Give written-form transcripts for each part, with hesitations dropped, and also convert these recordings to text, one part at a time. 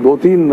2-3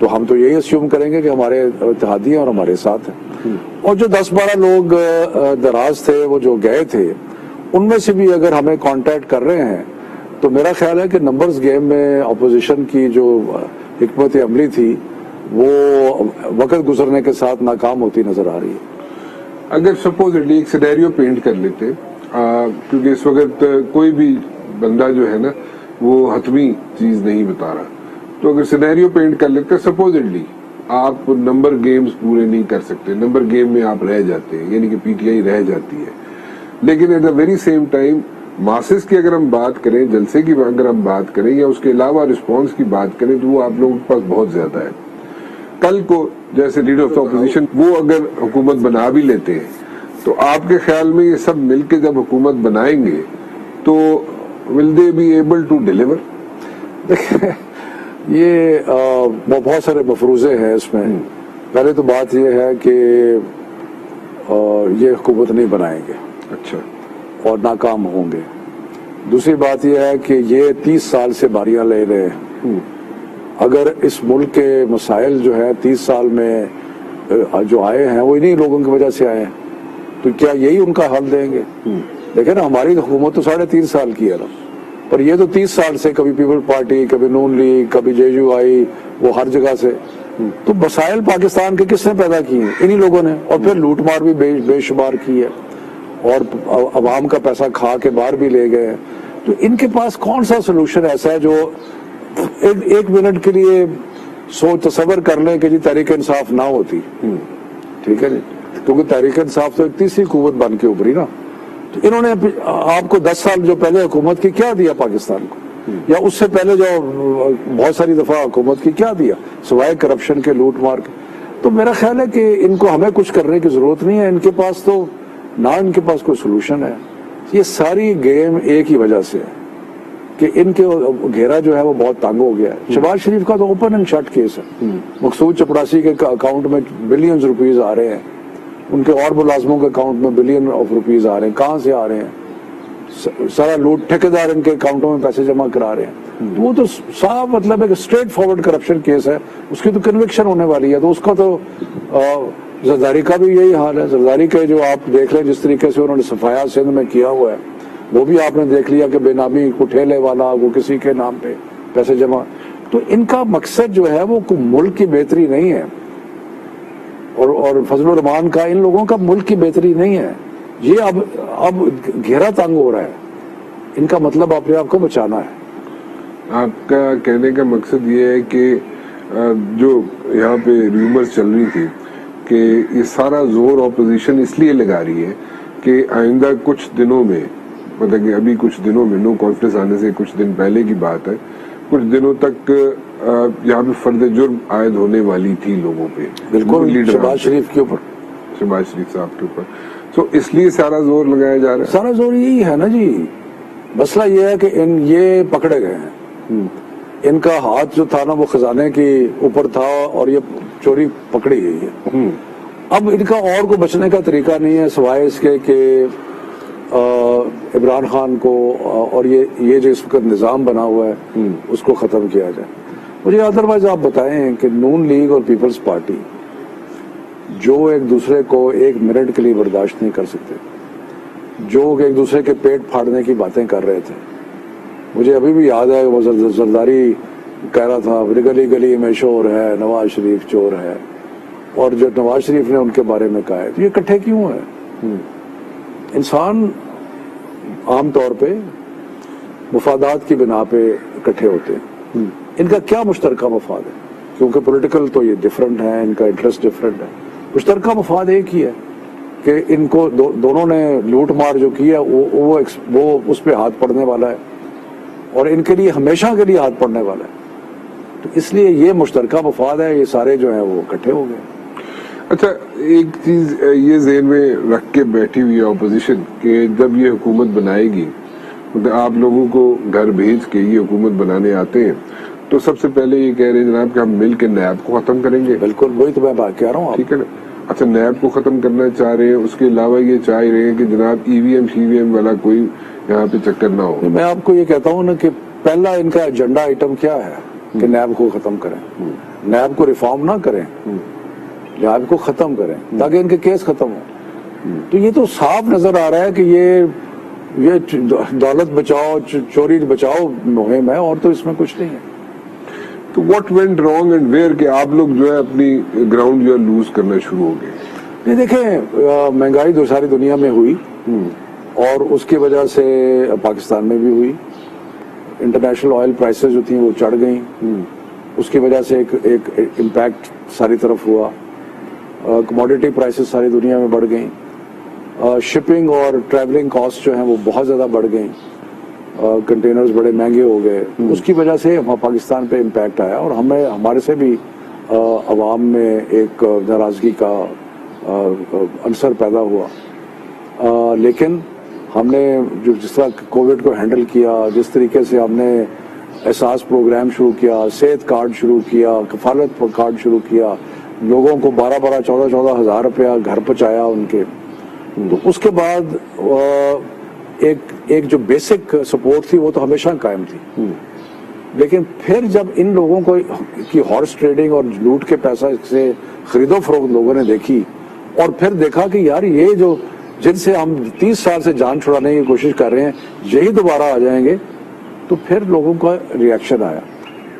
تو ہم تو یہی اسیوم کریں گے کہ ہمارے اتحادی ہیں اور ہمارے ساتھ ہیں. اور جو 10-12 لوگ دراز تھے وہ جو گئے تھے ان میں سے بھی اگر ہمیں کانٹیکٹ کر رہے ہیں تو میرا خیال ہے کہ نمبرز گیم میں اپوزیشن کی جو حکمت عملی تھی وہ وقت گزرنے کے ساتھ ناکام ہوتی نظر آ رہی ہے. اگر سپوزٹلی ایک سینیریو پینٹ کر لیتے کیونکہ اس وقت کوئی بھی بندہ جو ہے نا وہ حتمی چیز نہیں بتا رہا, تو اگر سینیریو پینٹ کر لیتے سپوزٹلی آپ نمبر گیمز پورے نہیں کر سکتے, نمبر گیم میں آپ رہ جاتے ہیں, یعنی کہ پی ٹی آئی رہ جاتی ہے, لیکن at the very same time masses کی اگر ہم بات کریں, جلسے کی اگر ہم بات کریں یا اس کے علاوہ رسپانس کی بات کریں تو وہ آپ لوگوں کے پاس بہت زیادہ ہے. کل کو جیسے لیڈر آف دا اپوزیشن وہ اگر حکومت بنا بھی لیتے ہیں تو آپ کے خیال میں یہ سب مل کے جب حکومت بنائیں گے تو will they be able to deliver? دیکھیں یہ بہت سارے مفروضے ہیں اس میں. پہلے تو بات یہ ہے کہ یہ حکومت نہیں بنائیں گے, اچھا, اور ناکام ہوں گے. دوسری بات یہ ہے کہ یہ 30 سال سے باریاں لے رہے ہیں. اگر اس ملک کے مسائل جو ہے 30 سال میں جو آئے ہیں وہ انہی لوگوں کی وجہ سے آئے ہیں, تو کیا یہی ان کا حل دیں گے؟ دیکھیں نا, ہماری حکومت تو 3.5 سال کی ہے نا, پر یہ تو 30 سال سے کبھی پیپل پارٹی, کبھی نون لیگ, کبھی جے یو آئی, وہ ہر جگہ سے. تو مسائل پاکستان کے کس نے پیدا کیے ہیں؟ انہی لوگوں نے. اور پھر لوٹ مار بھی بے شمار کی ہے, اور عوام کا پیسہ کھا کے باہر بھی لے گئے. تو ان کے پاس کون سا سولوشن ایسا ہے جو ایک منٹ کے لیے تصور کر لیں کہ جی تحریک انصاف نہ ہوتی, ٹھیک ہے جی, کیونکہ تحریک انصاف تو ایک تیسری قوت بن کے ابھری نا. تو انہوں نے آپ کو 10 سال جو پہلے حکومت کی کیا دیا پاکستان کو, یا اس سے پہلے جو بہت ساری دفعہ حکومت کی کیا دیا سوائے کرپشن کے, لوٹ مار کے. تو میرا خیال ہے کہ ان کو ہمیں کچھ کرنے کی ضرورت نہیں ہے. ان کے پاس تو نہ ان کے پاس کوئی سولوشن ہے. یہ ساری گیم ایک ہی وجہ سے ہے کہ ان کے گھیرا جو ہے وہ بہت تنگ ہو گیا ہے. شہباز شریف کا تو اوپن اینڈ شٹ کیس ہے. مقصود چپڑاسی کے اکاؤنٹ میں بلینز روپیز آ رہے ہیں, ان کے اور ملازموں کے اکاؤنٹ میں بلین آف روپیز آ رہے ہیں. کہاں سے آ رہے ہیں؟ سارا لوٹ ٹھیکیدار ان کے اکاؤنٹوں میں پیسے جمع کرا رہے ہیں. وہ تو صاف مطلب ایک اسٹریٹ فارورڈ کرپشن کیس ہے. اس کی تو کنوکشن ہونے والی ہے. تو اس کا تو زرداری کا بھی یہی حال ہے. زرداری کے جو آپ دیکھ لیں جس طریقے سے انہوں نے صفایا سندھ میں کیا ہوا ہے, وہ بھی آپ نے دیکھ لیا کہ بے نامی کو ٹھیلے والا وہ کسی کے نام پہ پیسے جمع. تو ان کا مقصد جو ہے وہ ملک کی بہتری نہیں ہے, اور فضل الرحمان کا ان لوگوں کا ملک کی بہتری نہیں ہے. یہ اب گھیرا تنگ ہو رہا ہے. ان کا مطلب اپنے آپ کو بچانا ہے. آپ کا کہنے کا مقصد یہ ہے کہ جو یہاں پہ ریومرز چل رہی تھی کہ یہ سارا زور اپوزیشن اس لیے لگا رہی ہے کہ آئندہ کچھ دنوں میں, مطلب کہ ابھی کچھ دنوں میں, نو کانفرنس آنے سے کچھ دن پہلے کی بات ہے, کچھ دنوں تک یہاں پہ فرد جرم عائد ہونے والی تھی لوگوں پہ, بالکل شہباز شریف کے اوپر, شہباز شریف صاحب کے اوپر. تو اس لیے سارا زور لگایا جا رہا ہے. سارا زور یہی ہے نا جی. مسئلہ یہ ہے کہ یہ پکڑے گئے ہیں. ان کا ہاتھ جو تھا نا وہ خزانے کے اوپر تھا, اور یہ چوری پکڑی گئی ہے. اب ان کا اور کو بچنے کا طریقہ نہیں ہے سوائے اس کے کہ عمران خان کو اور یہ جو اس وقت نظام بنا ہوا ہے اس کو ختم کیا جائے. مجھے ادروائز آپ بتائیں کہ نون لیگ اور پیپلز پارٹی جو ایک دوسرے کو ایک منٹ کے لیے برداشت نہیں کر سکتے, جو ایک دوسرے کے پیٹ پھاڑنے کی باتیں کر رہے تھے. مجھے ابھی بھی یاد ہے وہ زرداری کہہ رہا تھا گلی گلی میں شور ہے, نواز شریف چور ہے, اور جو نواز شریف نے ان کے بارے میں کہا ہے. تو یہ اکٹھے کیوں ہے؟ انسان عام طور پہ مفادات کی بنا پہ اکٹھے ہوتے ہیں. ان کا کیا مشترکہ مفاد ہے؟ کیونکہ پولیٹیکل تو یہ ڈفرنٹ ہے, ان کا انٹرسٹ ڈفرنٹ ہے. مشترکہ مفاد ایک ہی ہے کہ ان کو دونوں نے لوٹ مار جو کی ہے وہ اس پہ ہاتھ پڑنے والا ہے, اور ان کے لیے ہمیشہ کے لیے ہاتھ پڑنے والا ہے. تو اس لیے یہ مشترکہ مفاد ہے. یہ سارے جو ہیں وہ اکٹھے ہو گئے. اچھا, ایک چیز یہ ذہن میں رکھ کے بیٹھی ہوئی ہے اپوزیشن کہ جب یہ حکومت بنائے گی, مطلب آپ لوگوں کو گھر بھیج کے یہ حکومت بنانے آتے ہیں, تو سب سے پہلے یہ کہہ رہے ہیں جناب کہ ہم مل کے نیب کو ختم کریں گے. بالکل وہی تو میں بات کہہ رہا ہوں. ٹھیک ہے نا. اچھا, نیب کو ختم کرنا چاہ رہے ہیں, اس کے علاوہ یہ چاہ رہے ہیں کہ جناب ای وی ایم والا کوئی یہاں پہ چکر نہ ہو. میں آپ کو یہ کہتا ہوں نا کہ پہلا ان کا ایجنڈا آئٹم کیا ہے کہ نیب کو ختم کریں, نیب کو ریفارم نہ کریں, نیب کو ختم کریں تاکہ ان کے کیس ختم ہو. تو یہ تو صاف نظر آ رہا ہے کہ یہ دولت بچاؤ چوری بچاؤ مہم ہے, اور تو اس میں کچھ نہیں ہے. تو what went wrong and where کہ آپ لوگ جو ہے اپنی گراؤنڈ جو ہے لوز کرنا شروع ہو گئے؟ یہ دیکھیں, مہنگائی ساری دنیا میں ہوئی اور اس کی وجہ سے پاکستان میں بھی ہوئی. انٹرنیشنل آئل پرائسز جو تھیں وہ چڑھ گئیں, اس کی وجہ سے ایک امپیکٹ ساری طرف ہوا. کموڈیٹی پرائسز ساری دنیا میں بڑھ گئیں. شپنگ اور ٹریولنگ کاسٹ جو ہیں وہ بہت زیادہ بڑھ گئیں. کنٹینرز بڑے مہنگے ہو گئے. اس کی وجہ سے پاکستان پہ امپیکٹ آیا اور ہمارے سے بھی عوام میں ایک ناراضگی کا عنصر پیدا ہوا. لیکن ہم نے جس طرح کووڈ کو ہینڈل کیا, جس طریقے سے ہم نے احساس پروگرام شروع کیا, صحت کارڈ شروع کیا, کفالت کارڈ شروع کیا, لوگوں کو 14 ہزار روپیہ گھر پہنچایا ان کے, تو اس کے بعد ایک جو بیسک سپورٹ تھی وہ تو ہمیشہ قائم تھی. لیکن پھر جب ان لوگوں کو کی ہارس ٹریڈنگ اور لوٹ کے پیسہ سے خرید و فروخت لوگوں نے دیکھی, اور پھر دیکھا کہ یار یہ جو جن سے ہم 30 سال سے جان چھڑانے کی کوشش کر رہے ہیں یہی دوبارہ آ جائیں گے, تو پھر لوگوں کا ریئیکشن آیا.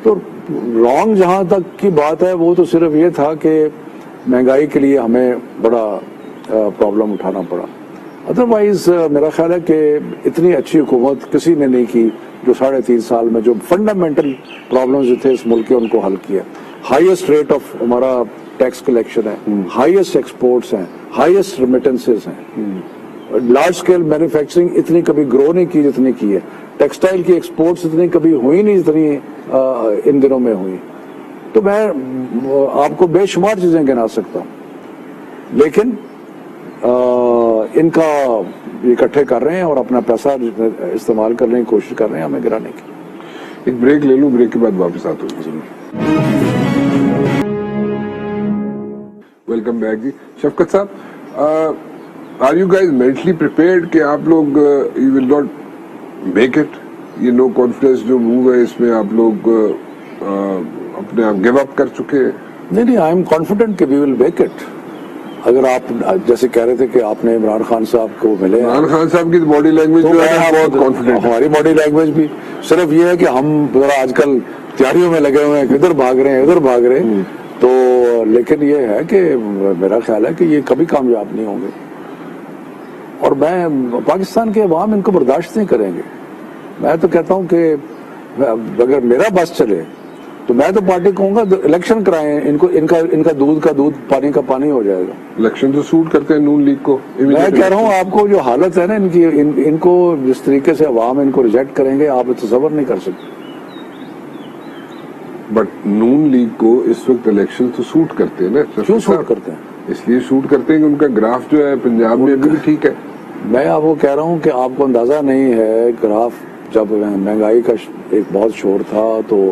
تو رانگ جہاں تک کی بات ہے وہ تو صرف یہ تھا کہ مہنگائی کے لیے ہمیں بڑا پرابلم اٹھانا پڑا. ادروائز میرا خیال ہے کہ اتنی اچھی حکومت کسی نے نہیں کی جو 3.5 سال میں جو فنڈامنٹل پرابلمز جو تھے اس ملک کے ان کو حل کیا. ہائیسٹ ریٹ آف ہمارا ٹیکس کلیکشن ہے, ہائیسٹ ایکسپورٹس ہیں, ہائیسٹ ریمیٹنسز ہیں. لارج اسکیل مینوفیکچرنگ اتنی کبھی گرو نہیں کی جتنی کی ہے. ٹیکسٹائل کی ایکسپورٹس اتنی کبھی ہوئی نہیں جتنی ان دنوں میں ہوئی. تو میں آپ کو بے شمار چیزیں گنا سکتا ہوں, لیکن ان کا اکٹھے کر رہے ہیں اور اپنا پیسہ استعمال کرنے کی کوشش کر رہے ہیں ہمیں گرانے کی. ایک بریک لے لوں, بریک کے بعد واپس آتا ہوں. ویلکم بیک جی. شفقت صاحب, are you guys mentally prepared کہ آپ لوگ you will not make it? یہ نو کانفیڈنس جو موو ہے اس میں آپ لوگ اپنے آپ گیو اپ کر چکے ہیں؟ نہیں, آئی ایم کانفیڈنٹ کہ وی ول میک اٹ. اگر آپ جیسے کہہ رہے تھے کہ آپ نے عمران خان صاحب کو ملے, عمران خان صاحب کی باڈی لینگویج جو ہے بہت کانفیڈنٹ. ہماری باڈی لینگویج بھی صرف یہ ہے کہ ہم ذرا آج کل تیاریوں میں لگے ہوئے ہیں, ادھر بھاگ رہے ہیں ادھر بھاگ رہے ہیں. تو لیکن یہ ہے کہ میرا خیال ہے کہ یہ کبھی کامیاب نہیں ہوں گے, اور میں پاکستان کے عوام ان کو برداشت نہیں کریں گے. میں تو کہتا ہوں کہ اگر میرا بس چلے تو میں تو پارٹی کہوں گا الیکشن کرائیں, ان کا دودھ کا دودھ پانی کا پانی ہو جائے گا. الیکشن تو سوٹ کرتے ہیں نون لیگ کو. میں کہہ رہا ہوں آپ کو جو حالت ہے نا ان کی, ان کو جس طریقے سے عوام ان کو ریجیکٹ کریں گے آپ تصور نہیں کر سکتے. بٹ نون لیگ کو اس وقت الیکشن تو سوٹ کرتے ہیں نا. کیوں سوٹ کرتے ہیں؟ اس لیے سوٹ کرتے ہیں کہ ان کا گراف جو ہے پنجاب میں ابھی بھی ٹھیک ہے. میں آپ کو کہہ رہا ہوں کہ آپ کو اندازہ نہیں ہے, گراف جب مہنگائی کا ایک بہت شور تھا تو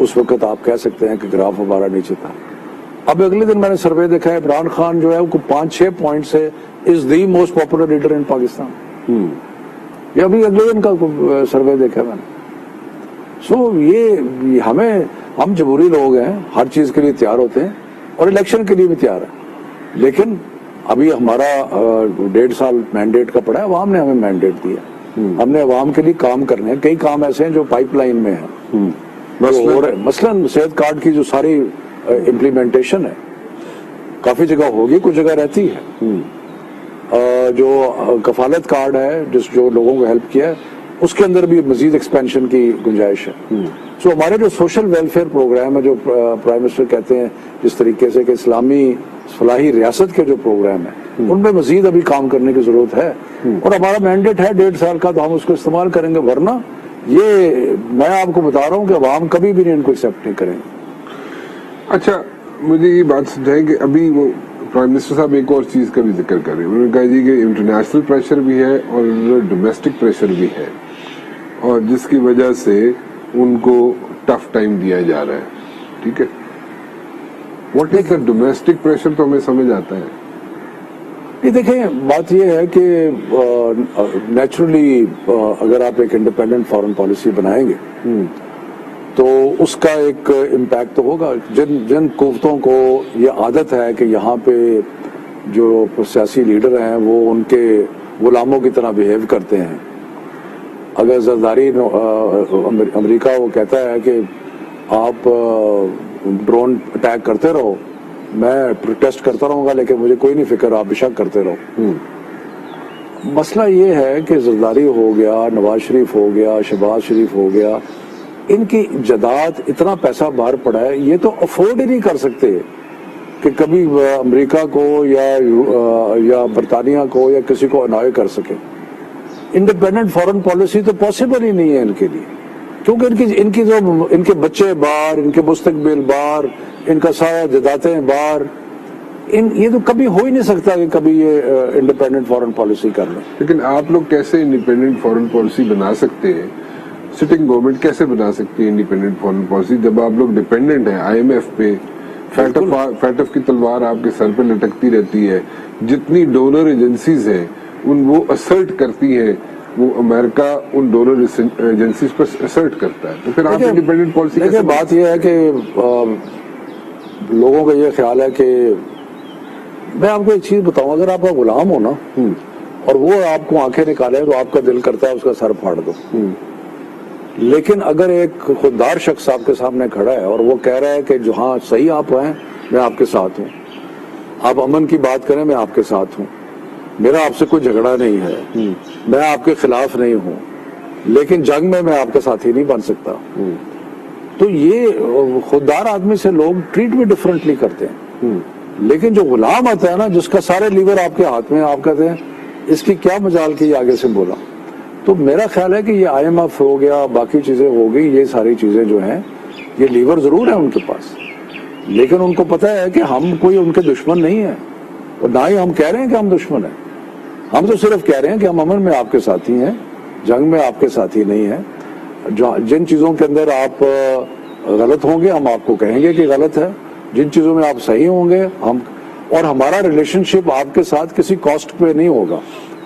اس وقت آپ کہہ سکتے ہیں کہ گراف ہمارا نیچے تھا. اب اگلے دن میں نے سروے دیکھا ہے, عمران خان جو ہے وہ 5-6 پوائنٹ سے is the most popular leader in Pakistan. یہ ابھی اگلے دن کا سروے دیکھا میں نے. سو یہ ہم جمہوری لوگ ہیں, ہر چیز کے لیے تیار ہوتے ہیں اور الیکشن کے لیے بھی تیار ہیں, لیکن ابھی ہمارا 1.5 سال مینڈیٹ کا پڑا ہے, عوام نے ہمیں مینڈیٹ دیا, ہم نے عوام کے لیے کام کرنے ہیں. کئی کام ایسے ہیں جو پائپ لائن میں ہیں, مثلاً صحت کارڈ کی جو ساری امپلیمنٹیشن ہے کافی جگہ ہوگی, کچھ جگہ رہتی ہے. جو کفالت کارڈ ہے جو لوگوں کو ہیلپ کیا ہے اس کے اندر بھی مزید ایکسپینشن کی گنجائش ہے. سو ہمارے جو سوشل ویلفیئر پروگرام ہے جو پرائم منسٹر کہتے ہیں جس طریقے سے کہ اسلامی فلاحی ریاست کے جو پروگرام ہیں ان میں مزید ابھی کام کرنے کی ضرورت ہے, اور ہمارا مینڈیٹ ہے 1.5 سال کا, تو ہم اس کو استعمال کریں گے. ورنہ یہ میں آپ کو بتا رہا ہوں کہ عوام کبھی بھی ان کو ایکسیپٹ نہیں کریں گے. اچھا, مجھے یہ بات سمجھائیں کہ ابھی وہ پرائم منسٹر صاحب ایک اور چیز کا بھی ذکر کر رہے ہیں. انہوں نے کہا جی کہ انٹرنیشنل پریشر بھی ہے اور ڈومیسٹک پریشر بھی ہے, اور جس کی وجہ سے ان کو ٹف ٹائم دیا جا رہا ہے. ٹھیک ہے, what is the domestic pressure تو ہمیں سمجھ آتا ہے. یہ دیکھیں بات یہ ہے کہ نیچرلی اگر آپ ایک انڈیپینڈنٹ فارن پالیسی بنائیں گے تو اس کا ایک امپیکٹ تو ہوگا. جن قوتوں کو یہ عادت ہے کہ یہاں پہ جو سیاسی لیڈر ہیں وہ ان کے غلاموں کی طرح بیہیو کرتے ہیں. اگر زرداری امریکہ وہ کہتا ہے کہ آپ ڈرون اٹیک کرتے رہو, میں پروٹیسٹ کرتا رہوں گا لیکن مجھے کوئی نہیں فکر, آپ بے شک کرتے رہو. مسئلہ یہ ہے کہ زرداری ہو گیا, نواز شریف ہو گیا, شہباز شریف ہو گیا, ان کی جداد اتنا پیسہ باہر پڑا ہے, یہ تو افورڈ ہی نہیں کر سکتے کہ کبھی امریکہ کو یا برطانیہ کو یا کسی کو انوائے کر سکے. انڈیپینڈنٹ فارن پالیسی تو پاسبل ہی نہیں ہے ان کے لیے, کیونکہ ان کے بچے باہر, ان کے مستقبل باہر, ان کا سارا جداتیں باہر, یہ تو کبھی ہو ہی نہیں سکتا کہ کبھی یہ انڈیپینڈنٹ فارن پالیسی کر لیں. لیکن آپ لوگ کیسے انڈیپینڈنٹ فارن پالیسی بنا سکتے ہیں؟ سٹنگ گورنمنٹ کیسے بنا سکتی ہے انڈیپینڈنٹ فارن پالیسی جب آپ لوگ ڈیپینڈنٹ ہیں آئی ایم ایف پہ؟ فیٹف کی تلوار آپ کے سر پہ لٹکتی رہتی ہے. جتنی ڈونر ایجنسیز ہیں وہ اسرٹ کرتی ہیں, وہ امریکہ ان ڈونر ایجنسیز پر اسرٹ کرتا ہے, تو پھر آپ انڈیپینڈنٹ پالیسی لیکن بات یہ ہے کہ لوگوں کا یہ خیال ہے کہ میں آپ کو ایک چیز بتاؤں, اگر آپ کا غلام ہو نا اور وہ آپ کو آنکھیں نکالے تو آپ کا دل کرتا ہے اس کا سر پھاڑ دو. لیکن اگر ایک خوددار شخص آپ کے سامنے کھڑا ہے اور وہ کہہ رہا ہے کہ جہاں صحیح آپ ہیں میں آپ کے ساتھ ہوں, آپ امن کی بات کریں میں آپ کے ساتھ ہوں, میرا آپ سے کوئی جھگڑا نہیں ہے, میں آپ کے خلاف نہیں ہوں, لیکن جنگ میں آپ کا ساتھی نہیں بن سکتا, تو یہ خوددار آدمی سے لوگ ٹریٹ بھی ڈفرینٹلی کرتے ہیں. لیکن جو غلام آتا ہے نا, جس کا سارے لیور آپ کے ہاتھ میں, آپ کہتے ہیں اس کی کیا مجال کی آگے سے بولا. تو میرا خیال ہے کہ یہ آئی ایم ایف ہو گیا, باقی چیزیں ہو گئی, یہ ساری چیزیں جو ہیں یہ لیور ضرور ہیں ان کے پاس, لیکن ان کو پتا ہے کہ ہم کوئی ان کے دشمن نہیں ہیں, اور نہ ہی ہم کہہ رہے ہیں کہ ہم دشمن ہیں. ہم تو صرف کہہ رہے ہیں کہ ہم امن میں آپ کے ساتھی ہیں, جنگ میں آپ کے ساتھی نہیں ہیں. جن چیزوں کے اندر آپ غلط ہوں گے ہم آپ کو کہیں گے کہ غلط ہے, جن چیزوں میں آپ صحیح ہوں گے ہم, اور ہمارا ریلیشن شپ آپ کے ساتھ کسی کاسٹ پہ نہیں ہوگا.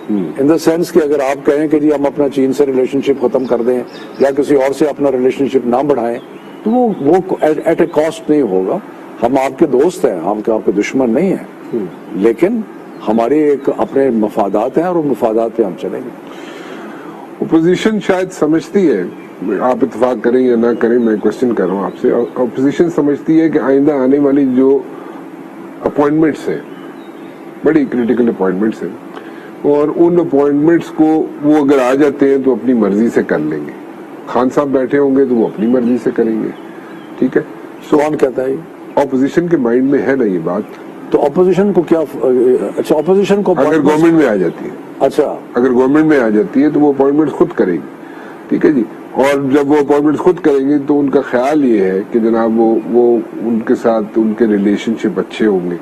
ان دا سینس کہ اگر آپ کہیں کہ جی ہم اپنا چین سے ریلیشن شپ ختم کر دیں یا کسی اور سے اپنا ریلیشن شپ نہ بڑھائیں, تو وہ ایٹ اے کاسٹ نہیں ہوگا. ہم آپ کے دوست ہیں, ہم آپ کے دشمن نہیں ہیں, لیکن ہمارے ایک اپنے مفادات ہیں اور ان مفادات پہ ہم چلیں گے. اپوزیشن شاید سمجھتی ہے, آپ اتفاق کریں یا نہ کریں, میں کوشچن کر رہا ہوں آپ سے, اپوزیشن سمجھتی ہے کہ آئندہ آنے والی جو اپوائنٹمنٹس ہیں بڑی کریٹیکل اپوائنٹمنٹس ہیں, اور ان اپوائنٹمنٹس کو وہ اگر آ جاتے ہیں تو اپنی مرضی سے کر لیں گے. خان صاحب بیٹھے ہوں گے تو وہ اپنی مرضی سے کریں گے, ٹھیک ہے. کون کہتا ہے؟ اپوزیشن کے مائنڈ میں ہے نا یہ بات. تو اپوزیشن کو کیا, اچھا اپوزیشن کو اگر گورنمنٹ میں آ جاتی ہے, اچھا اگر گورنمنٹ میں آ جاتی ہے تو وہ اپوائنٹمنٹ خود کرے گی, ٹھیک ہے جی. اور جب وہ اپوائنٹمنٹ خود کریں گے تو ان کا خیال یہ ہے کہ جناب وہ ان کے ساتھ ان کے ریلیشن شپ اچھے ہوں گے,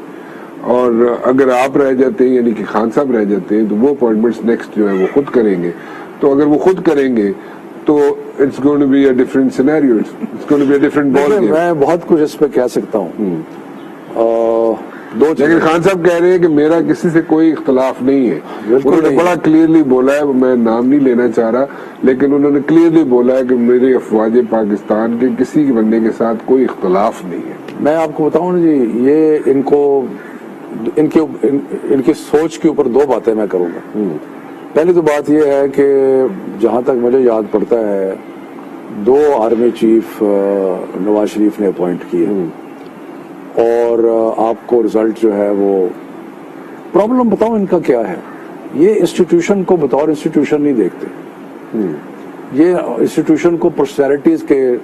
اور اگر آپ رہ جاتے ہیں یعنی کہ خان صاحب رہ جاتے ہیں تو وہ اپوائنٹمنٹس نیکسٹ جو ہے وہ خود کریں گے. تو اگر وہ خود کریں گے تو it's going to be a different scenario, it's going to be a different ball game. میں بہت کچھ اس پہ کہہ سکتا ہوں. لیکن خان صاحب کہہ رہے ہیں کہ میرا کسی سے کوئی اختلاف نہیں ہے. انہوں نے بڑا کلیئرلی بولا ہے, میں نام نہیں لینا چاہ رہا, لیکن انہوں نے کلیئرلی بولا ہے کہ میرے افواج پاکستان کے کسی بندے کے ساتھ کوئی اختلاف نہیں ہے. میں آپ کو بتاؤں جی, یہ ان کی سوچ کے اوپر دو باتیں میں کروں گا. پہلی تو بات یہ ہے کہ جہاں تک مجھے یاد پڑتا ہے 2 آرمی چیف نواز شریف نے اپوائنٹ کیے, اور آپ کو رزلٹ جو ہے وہ, پرابلم بتاؤں ان کا کیا ہے, یہ انسٹیٹیوشن کو بطور انسٹیٹیوشن نہیں دیکھتے, یہ انسٹیٹیوشن کو پرسنالٹیز کے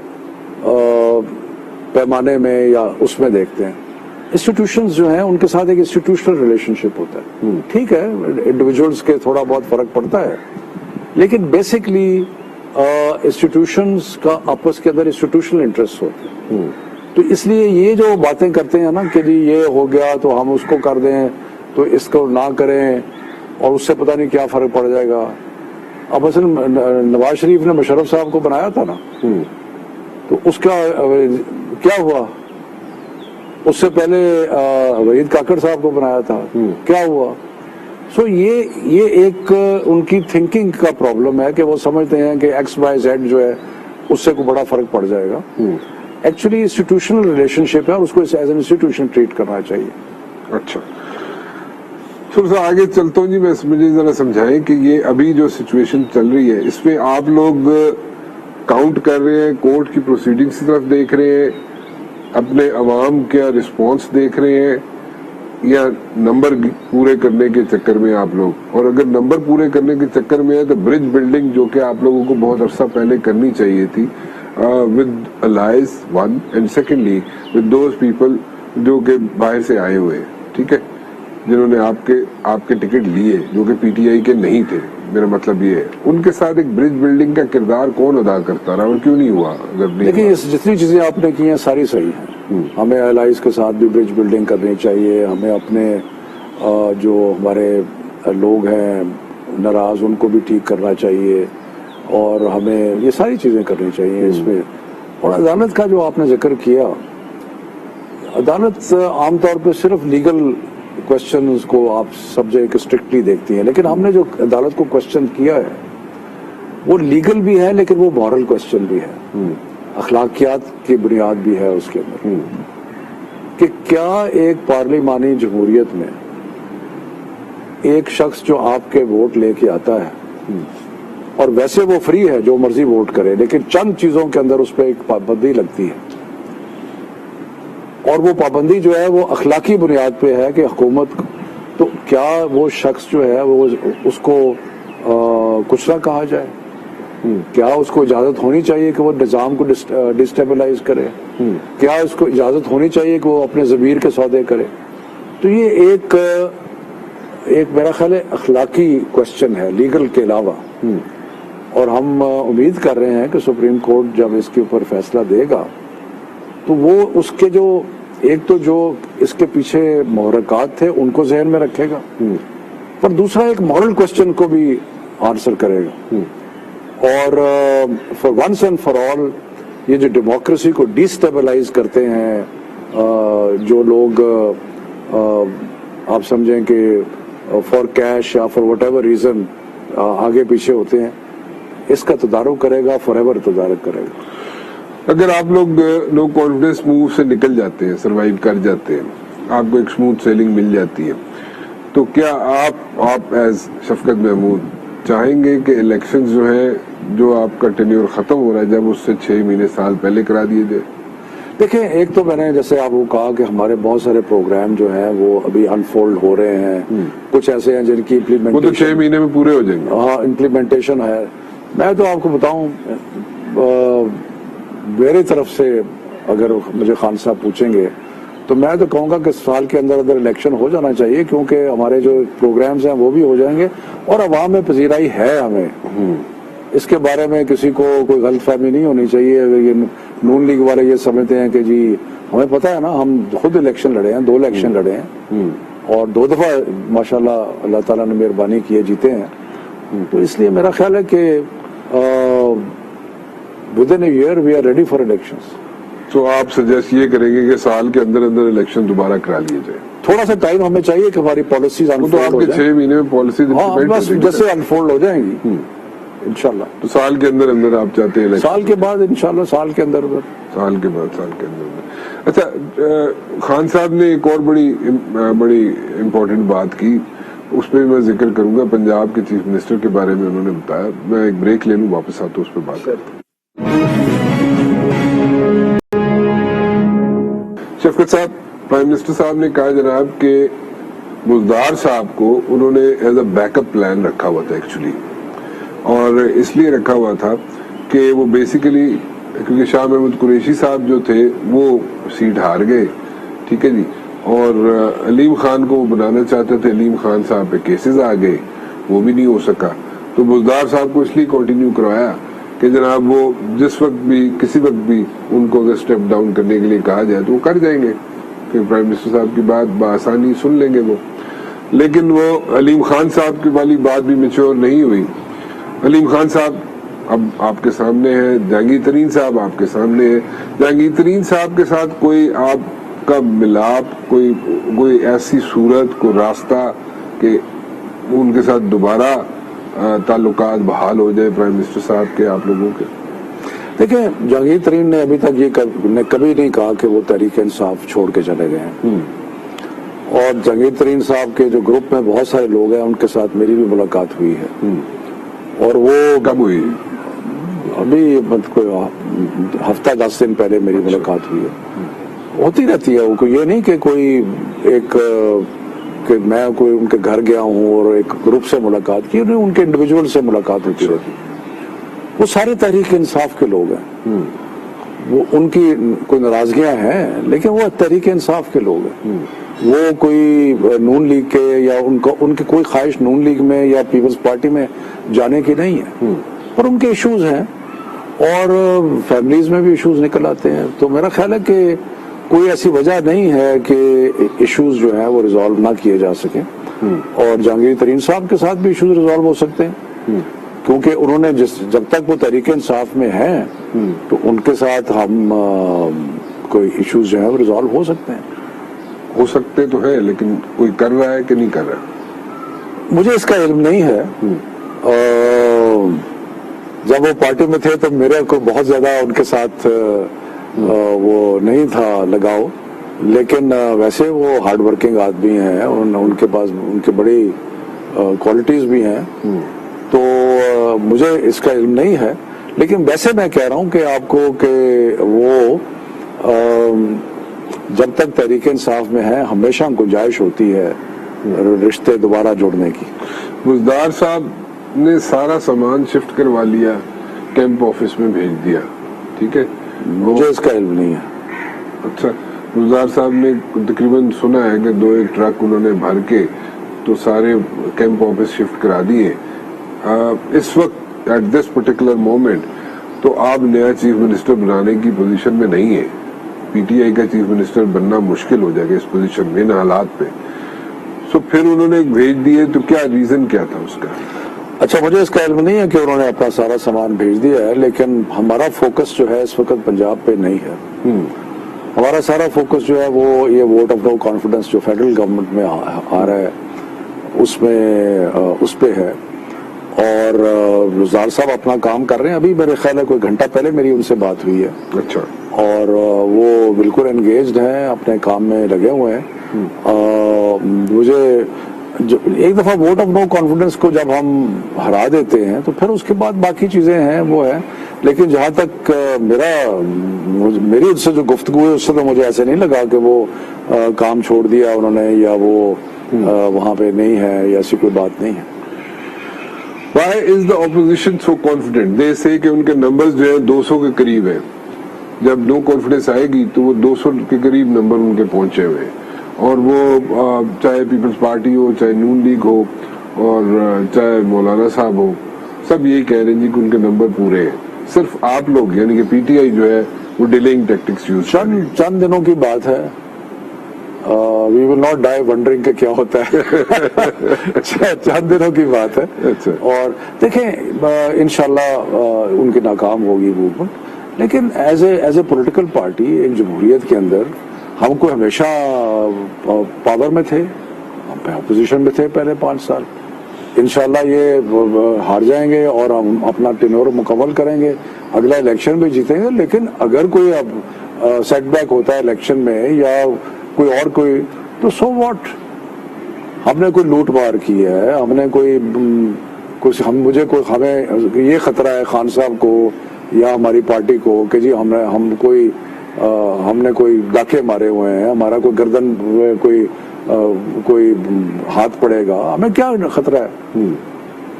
پیمانے میں یا اس میں دیکھتے ہیں. انسٹیٹیوشنز جو ہیں ان کے ساتھ ایک انسٹیٹیوشنل ریلیشن شپ ہوتا ہے, ٹھیک ہے, انڈیویجولز کے تھوڑا بہت فرق پڑتا ہے, لیکن بیسکلی انسٹیٹیوشنز کا آپس کے اندر انسٹیٹیوشنل انٹرسٹ ہوتے ہیں. تو اس لیے یہ جو باتیں کرتے ہیں نا کہ جی یہ ہو گیا تو ہم اس کو کر دیں, تو اس کو نہ کریں, اور اس سے پتہ نہیں کیا فرق پڑ جائے گا. اب اصل نواز شریف نے مشرف صاحب کو بنایا تھا نا, تو اس کا کیا ہوا؟ اس سے پہلے وحید کاکڑ صاحب کو بنایا تھا, کیا ہوا؟ سو یہ ایک ان کی تھنکنگ کا پرابلم ہے کہ وہ سمجھتے ہیں کہ ایکس وائی زیڈ جو ہے اس سے کوئی بڑا فرق پڑ جائے گا. ایکچولی انسٹیٹیوشنل ریلیشن شپ ہے اور اس کو ایز این انسٹیٹیوشن ٹریٹ کرنا چاہیے. اچھا تھوڑا سا آگے چلتا ہوں جی. مجھے ذرا سمجھائیں کہ یہ ابھی جو سچویشن چل رہی ہے اس میں آپ لوگ کاؤنٹ کر رہے ہیں, کورٹ کی پروسیڈنگز کی طرف دیکھ رہے ہیں, اپنے عوام کا رسپانس دیکھ رہے ہیں, یا نمبر پورے کرنے کے چکر میں آپ لوگ؟ اور اگر نمبر پورے کرنے کے چکر میں ہے تو برج بلڈنگ جو کہ آپ لوگوں کو بہت عرصہ پہلے کرنی چاہیے تھی with allies one, and secondly with those people جو کہ باہر سے آئے ہوئے, ٹھیک ہے, جنہوں نے آپ کے ٹکٹ لیے جو کہ پی ٹی آئی کے نہیں تھے. میرا مطلب یہ ہے ان کے ساتھ ایک برج بلڈنگ کا کردار کون ادا کرتا رہا اور کیوں نہیں ہوا؟ دیکھیں جتنی چیزیں آپ نے کی ہیں ساری صحیح ہیں. ہمیں الائز کے ساتھ بھی برج بلڈنگ کرنی چاہیے. ہمیں اپنے جو ہمارے لوگ ہیں ناراض ان کو بھی ٹھیک کرنا چاہیے, اور ہمیں یہ ساری چیزیں کرنی چاہیے اس میں. اور عدالت کا جو آپ نے ذکر کیا, عدالت عام طور پہ صرف لیگل کوشچنز کو آپ سبجیکٹ اسٹرکٹلی دیکھتی ہیں, لیکن ہم نے جو عدالت کو کوشچن کیا ہے وہ لیگل بھی ہے لیکن وہ مورل کوشچن بھی ہے, اخلاقیات کی بنیاد بھی ہے اس کے اندر, کہ کیا ایک پارلیمانی جمہوریت میں ایک شخص جو آپ کے ووٹ لے کے آتا ہے اور ویسے وہ فری ہے جو مرضی ووٹ کرے, لیکن چند چیزوں کے اندر اس پہ ایک پابندی لگتی ہے, اور وہ پابندی جو ہے وہ اخلاقی بنیاد پہ ہے کہ حکومت, تو کیا وہ شخص جو ہے وہ اس کو کچھ نہ کہا جائے؟ کیا اس کو اجازت ہونی چاہیے کہ وہ نظام کو ڈسٹیبلائز کرے؟ کیا اس کو اجازت ہونی چاہیے کہ وہ اپنے ضمیر کے سودے کرے؟ تو یہ ایک میرا خیال ہے اخلاقی کوشچن ہے لیگل کے علاوہ, اور ہم امید کر رہے ہیں کہ سپریم کورٹ جب اس کے اوپر فیصلہ دے گا تو وہ اس کے جو ایک تو جو اس کے پیچھے محرکات تھے ان کو ذہن میں رکھے گا, پر دوسرا ایک مورل کوشچن کو بھی آنسر کرے گا. اور for once and for all یہ جو ڈیموکریسی کو ڈیسٹیبلائز کرتے ہیں جو لوگ آپ سمجھیں کہ فار کیش یا فار وٹ ایور ریزن آگے پیچھے ہوتے ہیں, اس کا تدارک کرے گا, فار ایور تدارک کرے گا. اگر آپ لوگ نو کانفیڈنس موو سے نکل جاتے ہیں, سروائیو کر جاتے ہیں, آپ کو ایک اسموتھ سیلنگ مل جاتی ہے, تو کیا آپ ایز شفقت محمود چاہیں گے کہ الیکشن جو ہیں جو آپ کا ٹینیور ختم ہو رہا ہے جب اس سے 6 مہینے سال پہلے کرا دیے جائے؟ دیکھیں ایک تو میں نے جیسے آپ کو کہا کہ ہمارے بہت سارے پروگرام جو ہیں وہ ابھی انفولڈ ہو رہے ہیں, کچھ ایسے ہیں جن کی وہ تو 6 مہینے میں پورے ہو جائیں گے. ہاں امپلیمنٹیشن ہے. میں تو آپ کو بتاؤں میری طرف سے اگر مجھے خان صاحب پوچھیں گے تو میں تو کہوں گا کہ سال کے اندر الیکشن ہو جانا چاہیے, کیونکہ ہمارے جو پروگرامز ہیں وہ بھی ہو جائیں گے, اور عوام میں پذیرائی ہے. ہمیں اس کے بارے میں کسی کو کوئی غلط فہمی نہیں ہونی چاہیے. اگر یہ نون لیگ والے یہ سمجھتے ہیں کہ جی ہمیں پتہ ہے نا, ہم خود الیکشن لڑے ہیں, 2 الیکشن لڑے ہیں, اور 2 دفعہ ماشاءاللہ اللہ تعالیٰ نے مہربانی کی ہے جیتے ہیں. تو اس لیے میرا خیال ہے کہ within a year we are ready for elections. تو آپ سجیسٹ یہ کریں گے کہ سال کے اندر الیکشن دوبارہ کرا لیے جائے؟ تھوڑا سا ٹائم ہمیں چاہیے کہ ہماری پالیسیز انفولڈ ہو جائیں. 6 مہینے میں پالیسی جیسے انفولڈ ہو جائیں گی انشاءاللہ. تو سال کے اندر آپ چاہتے ہیں سال کے بعد انشاءاللہ سال کے اندر. اچھا خان صاحب نے ایک اور بڑی امپورٹنٹ بات کی, اس پہ میں ذکر کروں گا. پنجاب کے چیف منسٹر کے بارے میں انہوں نے بتایا. میں ایک بریک لے لوں, واپس آتا ہوں, اس پہ بات کرتا ہوں. شفقت صاحب, پرائم منسٹر صاحب نے کہا جناب کہ بزدار صاحب کو انہوں نے as a back up plan رکھا ہوا تھا ایکچولی, اور اس لیے رکھا ہوا تھا کہ وہ بیسیکلی کیونکہ شاہ محمود قریشی صاحب جو تھے وہ سیٹ ہار گئے, ٹھیک ہے جی, اور علیم خان کو وہ بنانا چاہتے تھے. علیم خان صاحب پہ کیسز آ گئے, وہ بھی نہیں ہو سکا. تو بزدار صاحب کو اس لیے کنٹینیو کروایا کہ جناب وہ جس وقت بھی کسی وقت بھی ان کو اگر اسٹیپ ڈاؤن کرنے کے لیے کہا جائے تو وہ کر جائیں گے, کہ پرائم منسٹر صاحب کی بات بآسانی سن لیں گے وہ. لیکن وہ علیم خان صاحب کی والی بات بھی میچور نہیں ہوئی. علیم خان صاحب اب آپ کے سامنے ہیں, جہانگیر ترین صاحب آپ کے سامنے ہیں. جہانگیر ترین صاحب کے ساتھ کوئی آپ کا ملاپ, کوئی ایسی صورت, کوئی راستہ کہ ان کے ساتھ دوبارہ تعلقات بحال ہو جائے پرائم منسٹر صاحب کے, آپ لوگوں کے؟ دیکھیں جہانگیر ترین نے ابھی تک یہ کبھی نہیں کہا کہ وہ تحریک انصاف چھوڑ کے چلے گئے ہیں، اور جہانگیر ترین صاحب کے جو گروپ میں بہت سارے لوگ ہیں ان کے ساتھ میری بھی ملاقات ہوئی ہے، اور وہ کب ہوئی؟ ابھی کوئی ہفتہ 10 دن پہلے میری ملاقات ہوئی ہے، ہوتی رہتی ہے وہ، یہ نہیں کہ کوئی ایک کہ میں کوئی ان کے گھر گیا ہوں اور ایک گروپ سے ملاقات کی، ان کے انڈیویجول سے ملاقات ہوتی رہتی ہے۔ وہ سارے تحریک انصاف کے لوگ ہیں، وہ ان کی کوئی ناراضگیاں ہیں لیکن وہ تحریک انصاف کے لوگ ہیں، وہ کوئی نون لیگ کے یا ان کی کوئی خواہش نون لیگ میں یا پیپلز پارٹی میں جانے کی نہیں ہے، پر ان کے ایشوز ہیں اور فیملیز میں بھی ایشوز نکل آتے ہیں، تو میرا خیال ہے کہ کوئی ایسی وجہ نہیں ہے کہ ایشوز جو ہیں وہ ریزالو نہ کیے جا سکیں، اور جہانگیر ترین صاحب کے ساتھ بھی ایشوز ریزالو ہو سکتے ہیں، کیونکہ انہوں نے جب تک وہ تحریک انصاف میں ہیں تو ان کے ساتھ ہم کوئی ایشوز جو ہیں وہ ریزالو ہو سکتے ہیں۔ ہو سکتے تو ہے، لیکن کوئی کر رہا ہے کہ نہیں کر رہا؟ مجھے اس کا علم نہیں ہے، جب وہ پارٹی میں تھے تو میرے کو بہت زیادہ ان کے ساتھ وہ نہیں تھا لگاؤ، لیکن ویسے وہ ہارڈ ورکنگ آدمی ہیں، ان کے پاس ان کی بڑی کوالٹیز بھی ہیں، تو مجھے اس کا علم نہیں ہے، لیکن ویسے میں کہہ رہا ہوں کہ آپ کو کہ وہ جب تک تحریک انصاف میں ہے ہمیشہ گنجائش ہوتی ہے رشتے دوبارہ جوڑنے کی۔ بزدار صاحب نے سارا سامان شفٹ کروا لیا، کیمپ آفس میں بھیج دیا، ٹھیک ہے، مجھے اس کا علم نہیں ہے۔ اچھا، بزدار صاحب نے تقریباً سنا ہے کہ 2-1 ٹرک انہوں نے بھر کے تو سارے کیمپ آفس شفٹ کرا دیے۔ اس وقت ایٹ دس پرٹیکولر مومنٹ تو آپ نیا چیف منسٹر بنانے کی پوزیشن میں نہیں ہے، پی ٹی آئی کا چیف منسٹر بننا مشکل ہو جائے گا اس پوزیشن میں، ان حالات پہ، سو پھر انہوں نے بھیج دیے، تو کیا ریزن کیا تھا اس کا؟ اچھا، مجھے اس کا علم نہیں ہے کہ انہوں نے اپنا سارا سامان بھیج دیا ہے، لیکن ہمارا فوکس جو ہے اس وقت پنجاب پہ نہیں ہے، ہمارا سارا فوکس جو ہے وہ یہ ووٹ آف نو کانفیڈنس جو فیڈرل گورنمنٹ میں آ رہا ہے اس پہ ہے، اور بزدار صاحب اپنا کام کر رہے ہیں۔ ابھی میرے خیال ہے کوئی گھنٹہ پہلے میری ان سے بات ہوئی ہے، اچھا، اور وہ بالکل انگیجڈ ہیں، اپنے کام میں لگے ہوئے ہیں۔ مجھے ایک دفعہ ووٹ آف نو کانفیڈنس کو جب ہم ہرا دیتے ہیں تو پھر اس کے بعد باقی چیزیں ہیں وہ ہیں، لیکن جہاں تک میری ان سے جو گفتگو ہے اس سے تو مجھے ایسے نہیں لگا کہ وہ کام چھوڑ دیا انہوں نے یا وہ وہاں پہ نہیں ہے یا ایسی کوئی بات نہیں ہے۔ Why is the opposition so confident? They say کہ ان کے نمبرز جو ہیں 200 کے قریب ہیں، جب نو کانفیڈنس آئے گی تو وہ 200 کے قریب نمبر ان کے پہنچے ہوئے ہیں، اور وہ چاہے پیپلز پارٹی ہو، چاہے نون لیگ ہو، اور چاہے مولانا صاحب ہو، سب یہی کہہ رہے ہیں جی کہ ان کے نمبر پورے ہیں، صرف آپ لوگ یعنی کہ پی ٹی آئی جو ہے وہ ڈیلیئنگ ٹیکٹکس یوز کر رہی ہے۔ چند دنوں کی بات ہے، وی ول ناٹ ڈائی ونڈرنگ کہ کیا ہوتا ہے، چند دنوں کی بات ہے، اور دیکھیں انشاءاللہ ان کی ناکام ہوگی موومنٹ، لیکن ایز اے پولیٹیکل پارٹی ایک جمہوریت کے اندر ہم کو ہمیشہ پاور میں تھے، ہم اپوزیشن میں تھے پہلے 5 سال، انشاءاللہ یہ ہار جائیں گے اور ہم اپنا ٹینور مکمل کریں گے، اگلا الیکشن بھی جیتیں گے، لیکن اگر کوئی اب سیٹ بیک ہوتا ہے الیکشن میں یا کوئی تو سو واٹ، ہم نے کوئی لوٹ مار کی ہے، ہم نے ہمیں یہ خطرہ ہے خان صاحب کو یا ہماری پارٹی کو کہ جی ہم نے کوئی ڈاکے مارے ہوئے ہیں، ہمارا کوئی گردن کوئی ہاتھ پڑے گا، ہمیں کیا خطرہ ہے؟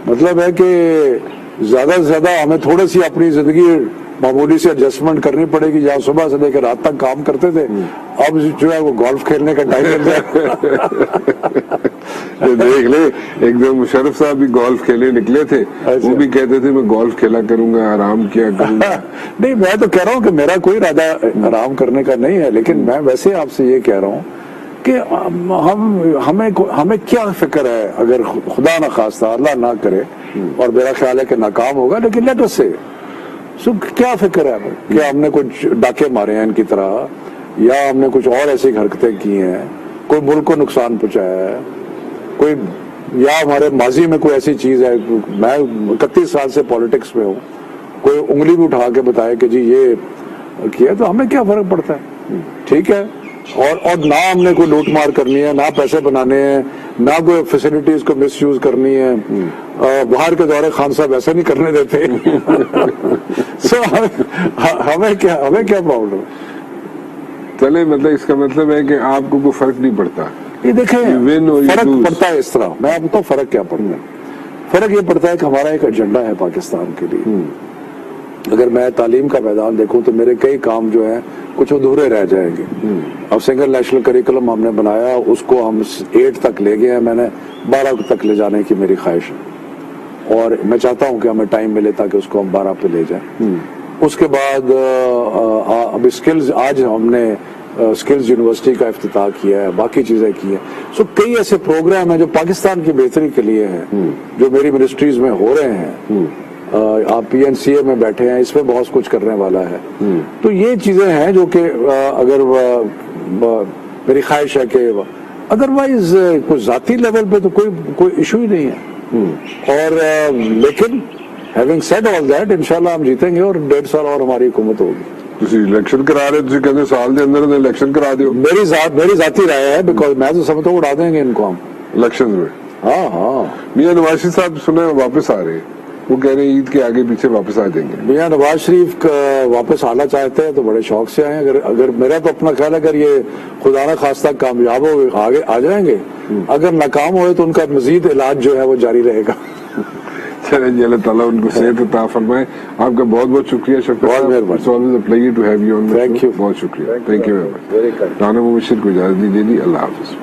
مطلب ہے کہ زیادہ سے زیادہ ہمیں تھوڑی سی اپنی زندگی معمولی سے ایڈجسٹمنٹ کرنی پڑے گی، جہاں صبح سے لے کے رات تک کام کرتے تھے اب جو ہے وہ گولف کھیلنے کا ٹائم مل جائے۔ دیکھ لے، ایک دم مشرف صاحب بھی گولف کھیلے نکلے تھے، وہ بھی کہتے تھے میں گولف کھیلا کروں گا، آرام کیا کروں گا۔ نہیں، میں تو کہہ رہا ہوں کہ میرا کوئی ارادہ آرام کرنے کا نہیں ہے، لیکن میں ویسے آپ سے یہ کہہ رہا ہوں کہ ہمیں کیا فکر ہے اگر خدا نہ خواستہ اللہ نہ کرے اور میرا خیال ہے کہ ناکام ہوگا، لیکن لیٹ اس سے کیا فکر ہے کہ ہم نے کچھ ڈاکے مارے ہیں ان کی طرح یا ہم نے کچھ اور ایسی حرکتیں کی ہیں، کوئی ملک کو نقصان پہنچایا ہے، کوئی یا ہمارے ماضی میں کوئی ایسی چیز ہے۔ میں 31 سال سے پالیٹکس میں ہوں کوئی انگلی بھی اٹھا کے بتائے کہ جی یہ کیا تو ہمیں کیا فرق پڑتا ہے, ٹھیک ہے. اور نہ ہم نے کوئی لوٹ مار کرنی ہے, نہ پیسے بنانے ہیں, نہ کوئی فیسلٹیز کو مس یوز کرنی ہے. باہر کے دورے خان صاحب ایسا نہیں کرنے دیتے. سو ہمیں کیا پرابلم ہے. چلے مطلب اس کا مطلب ہے کہ آپ کو کوئی فرق نہیں پڑتا. یہ دیکھیں win or you فرق lose. پڑتا ہے اس طرح, میں آپ کو فرق کیا پڑتا ہے. فرق یہ پڑتا ہے کہ ہمارا ایک ایجنڈا ہے پاکستان کے لیے. اگر میں تعلیم کا میدان دیکھوں تو میرے کئی کام جو ہیں کچھ ادھورے رہ جائیں گے. اب سنگل نیشنل کریکولم ہم نے بنایا, اس کو ہم 8 تک لے گئے ہیں, میں نے 12 تک لے جانے کی میری خواہش ہے, اور میں چاہتا ہوں کہ ہمیں ٹائم ملے تاکہ اس کو ہم 12 پہ لے جائیں. اس کے بعد اب اسکلز, آج ہم نے اسکلز یونیورسٹی کا افتتاح کیا ہے, باقی چیزیں کی ہیں. سو کئی ایسے پروگرام ہیں جو پاکستان کی بہتری کے لیے ہیں, جو میری منسٹریز میں ہو رہے ہیں. آپ پی این سی اے میں بیٹھے ہیں, اس میں بہت کچھ کرنے والا ہے. تو یہ چیزیں ہیں جو کہ اگر میری خواہش ہے کہ ادروائز کوئی ذاتی لیول پہ تو کوئی ایشو ہی نہیں ہے. اور لیکن ہیونگ سیڈ آل دیٹ, انشاءاللہ ہم جیتیں گے اور 1.5 سال اور ہماری حکومت ہوگی. تسی الیکشن کرا رہے, تسی کہتے سال دے اندر الیکشن کرا دیو. میری ذاتی رائے ہے, بیکاز میں تو سمجھتا ہوں اڑا دیں گے ان کو ہم الیکشن میں. ہاں میاں نواز شریف صاحب سنا ہے واپس آ رہے ہیں, وہ کہہ رہے ہیں عید کے آگے پیچھے واپس آ جائیں گے. میاں نواز شریف واپس آنا چاہتے ہیں تو بڑے شوق سے آئیں. اگر میرا تو اپنا خیال ہے اگر یہ خدا نہ خواستہ کامیاب ہو آگے آ جائیں گے, اگر ناکام ہوئے تو ان کا مزید علاج جو ہے وہ جاری رہے گا. چلیں جی, اللہ تعالیٰ ان کو صحت عطا فرمائے. آپ کا بہت بہت شکریہ شفیق صاحب. It's always a pleasure to have you on the show. Thank you. بہت شکریہ. Thank you very much. Rana مبشر کو اجازت دیجیے. اللہ حافظ.